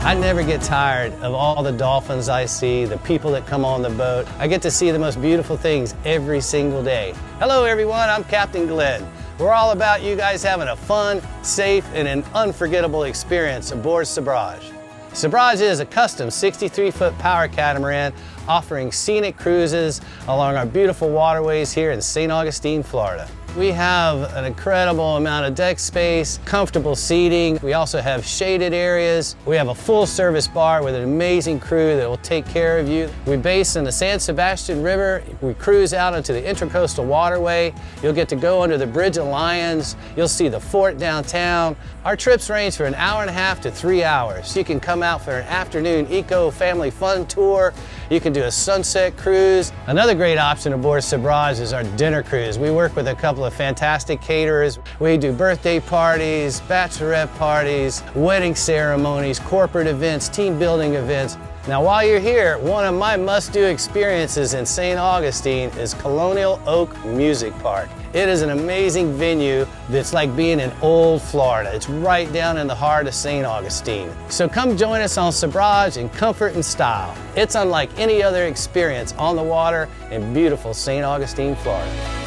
I never get tired of all the dolphins I see, the people that come on the boat. I get to see the most beautiful things every single day. Hello everyone, I'm Captain Glenn. We're all about you guys having a fun, safe, and an unforgettable experience aboard Sabrage. Sabrage is a custom 63-foot power catamaran offering scenic cruises along our beautiful waterways here in St. Augustine, Florida. We have an incredible amount of deck space, comfortable seating. We also have shaded areas. We have a full service bar with an amazing crew that will take care of you. We base in the San Sebastian River. We cruise out into the Intracoastal Waterway. You'll get to go under the Bridge of Lions. You'll see the fort downtown. Our trips range for an hour and a half to 3 hours. You can come out for an afternoon eco-family fun tour. You can do a sunset cruise. Another great option aboard Sabrage is our dinner cruise. We work with a couple of fantastic caterers. We do birthday parties, bachelorette parties, wedding ceremonies, corporate events, team building events. Now while you're here, one of my must-do experiences in St. Augustine is Colonial Oak Music Park. It is an amazing venue that's like being in old Florida. It's right down in the heart of St. Augustine. So come join us on Sabrage in comfort and style. It's unlike any other experience on the water in beautiful St. Augustine, Florida.